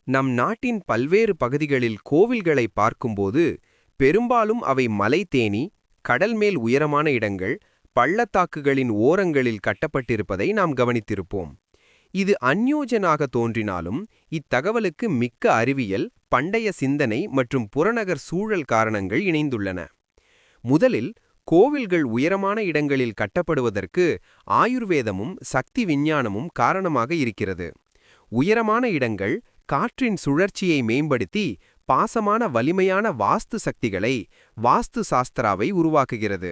நம் நாட்டின் பல்வேறு பகுதிகளில் கோவில்களை பார்க்கும்போது பெரும்பாலும் அவை மலை தேனி, கடல்மேல் உயரமான இடங்கள், பள்ளத்தாக்குகளின் ஓரங்களில் கட்டப்பட்டிருப்பதை நாம் கவனித்திருப்போம். இது அந்யோஜனாக தோன்றினாலும் இத்தகவலுக்கு மிக்க அறிவியல், பண்டைய சிந்தனை மற்றும் புறநகர் சூழல் காரணங்கள் இணைந்துள்ளன. முதலில், கோவில்கள் உயரமான இடங்களில் கட்டப்படுவதற்கு ஆயுர்வேதமும் சக்தி விஞ்ஞானமும் காரணமாக இருக்கிறது. உயரமான இடங்கள் காற்றின் சுழற்சியை மேம்படுத்தி பாசமான வலிமையான வாஸ்து சக்திகளை வாஸ்து சாஸ்திராவை உருவாக்குகிறது.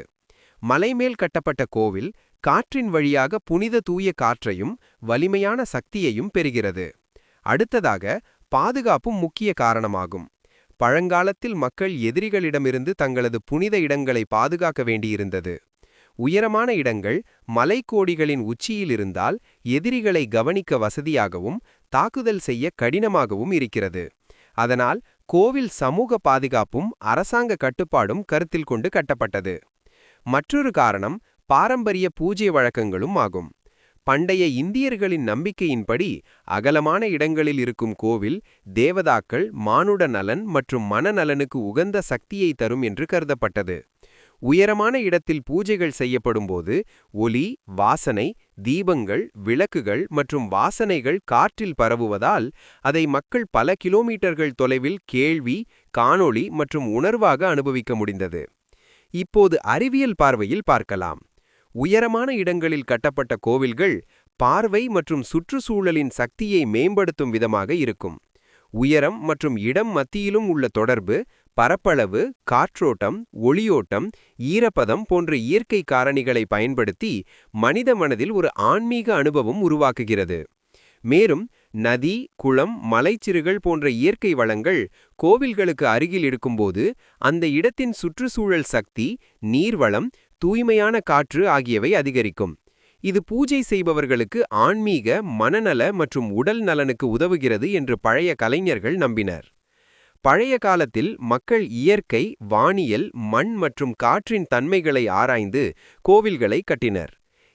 மலைமேல் கட்டப்பட்ட கோவில் காற்றின் வழியாக புனித தூய காற்றையும் வலிமையான சக்தியையும் பெறுகிறது. அடுத்ததாக, பாதுகாப்பும் முக்கிய காரணமாகும். பழங்காலத்தில் மக்கள் எதிரிகளிடமிருந்து தங்களது புனித இடங்களை பாதுகாக்க வேண்டியிருந்தது. உயரமான இடங்கள் மலைக்கோடிகளின் உச்சியில் இருந்தால் எதிரிகளை கவனிக்க வசதியாகவும் தாக்குதல் செய்ய கடினமாகவும் இருக்கிறது. அதனால் கோவில் சமூக பாதுகாப்பும் அரசாங்க கட்டுப்பாடும் கருத்தில் கொண்டு கட்டப்பட்டது. மற்றொரு காரணம் பாரம்பரிய பூஜை வழக்கங்களும் ஆகும். பண்டைய இந்தியர்களின் நம்பிக்கையின்படி அகலமான இடங்களில் இருக்கும் கோவில் தேவதாக்கள், மானுட நலன் மற்றும் மனநலனுக்கு உகந்த சக்தியை தரும் என்று கருதப்பட்டது. உயரமான இடத்தில் பூஜைகள் செய்யப்படும்போது ஒலி, வாசனை, தீபங்கள், விளக்குகள் மற்றும் வாசனைகள் காற்றில் பரவுவதால் அதை மக்கள் பல கிலோமீட்டர்கள் தொலைவில் கேள்வி, காணொளி மற்றும் உணர்வாக அனுபவிக்க முடிந்தது. இப்போது அறிவியல் பார்வையில் பார்க்கலாம். உயரமான இடங்களில் கட்டப்பட்ட கோவில்கள் பார்வை மற்றும் சுற்றுச்சூழலின் சக்தியை மேம்படுத்தும் விதமாக இருக்கும். உயரம் மற்றும் இடம் மத்தியிலும் உள்ள தொடர்பு, பரப்பளவு, காற்றோட்டம், ஒளியோட்டம், ஈரப்பதம் போன்ற இயற்கை காரணிகளை பயன்படுத்தி மனித மனதில் ஒரு ஆன்மீக அனுபவம் உருவாக்குகிறது. மேலும் நதி, குளம், மலைச்சிறுகள் போன்ற இயற்கை வளங்கள் கோவில்களுக்கு அருகில் இருக்கும்போது அந்த இடத்தின் சுற்றுச்சூழல் சக்தி, நீர்வளம், தூய்மையான காற்று ஆகியவை அதிகரிக்கும். இது பூஜை செய்பவர்களுக்கு ஆன்மீக, மனநல மற்றும் உடல் நலனுக்கு உதவுகிறது என்று பழைய கலைஞர்கள் நம்பினர். பழைய காலத்தில் மக்கள் இயற்கை, வானியல், மண் மற்றும் காற்றின் தன்மைகளை ஆராய்ந்து கோவில்களை கட்டினர்.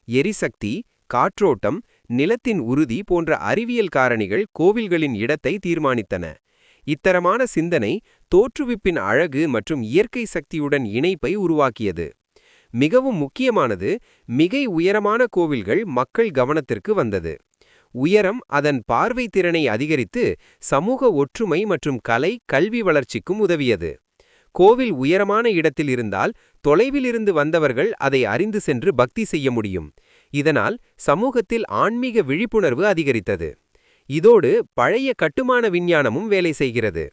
எரிசக்தி, காற்றோட்டம், நிலத்தின் உறுதி போன்ற அறிவியல் காரணிகள் கோவில்களின் இடத்தை தீர்மானித்தன. இத்தரமான சிந்தனை தோற்றுவிப்பின் அழகு மற்றும் இயற்கை சக்தியுடன் இணைப்பை உருவாக்கியது. மிகவும் முக்கியமானது, மிகை உயரமான கோவில்கள் மக்கள் கவனத்திற்கு வந்தது. உயரம் அதன் பார்வை திறனை அதிகரித்து சமூக ஒற்றுமை மற்றும் கலை, கல்வி வளர்ச்சிக்கும் உதவியது. கோவில் உயரமான இடத்தில் இருந்தால் தொலைவிலிருந்து வந்தவர்கள் அதை அறிந்து சென்று பக்தி செய்ய முடியும். இதனால் சமூகத்தில் ஆன்மீக விழிப்புணர்வு அதிகரித்தது. இதோடு பழைய கட்டுமான விஞ்ஞானமும் வேலை செய்கிறது.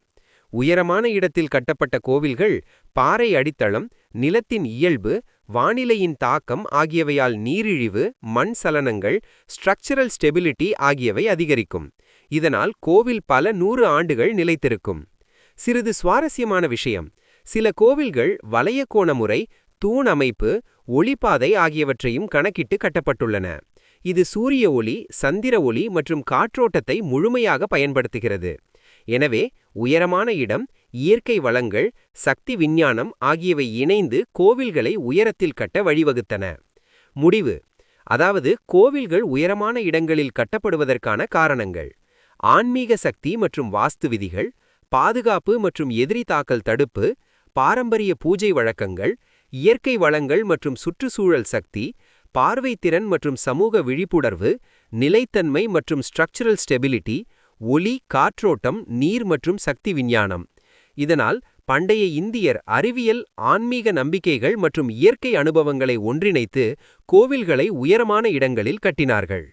உயரமான இடத்தில் கட்டப்பட்ட கோவில்கள் பாறை அடித்தளம், நிலத்தின் இயல்பு, வானிலையின் தாக்கம் ஆகியவையால் நீரிழிவு, மண் சலனங்கள், ஸ்ட்ரக்சரல் ஸ்டெபிலிட்டி ஆகியவை அதிகரிக்கும். இதனால் கோவில் பல 100 ஆண்டுகள் நிலைத்திருக்கும். சிறிது சுவாரஸ்யமான விஷயம், சில கோவில்கள் வளையக்கோண முறை, தூண் அமைப்பு, ஒளிப்பாதை ஆகியவற்றையும் கணக்கிட்டு கட்டப்பட்டுள்ளன. இது சூரிய ஒளி, சந்திர ஒளி மற்றும் காற்றோட்டத்தை முழுமையாக பயன்படுத்துகிறது. எனவே உயரமான இடம், இயற்கை வளங்கள், சக்தி விஞ்ஞானம் ஆகியவை இணைந்து கோவில்களை உயரத்தில் கட்ட வழிவகுத்தன. முடிவு, அதாவது கோவில்கள் உயரமான இடங்களில் கட்டப்படுவதற்கான காரணங்கள்: ஆன்மீக சக்தி மற்றும் வாஸ்து விதிகள், பாதுகாப்பு மற்றும் எதிரி தாக்கல் தடுப்பு, பாரம்பரிய பூஜை வழக்கங்கள், இயற்கை வளங்கள் மற்றும் சுற்றுச்சூழல் சக்தி, பார்வைத்திறன் மற்றும் சமூக விழிப்புணர்வு, நிலைத்தன்மை மற்றும் ஸ்ட்ரக்சரல் ஸ்டெபிலிட்டி, ஒலி, காற்றோட்டம், நீர் மற்றும் சக்தி விஞ்ஞானம். இதனால் பண்டைய இந்தியர் அறிவியல், ஆன்மீக நம்பிக்கைகள் மற்றும் இயற்கை அனுபவங்களை ஒன்றிணைத்து கோவில்களை உயரமான இடங்களில் கட்டினார்கள்.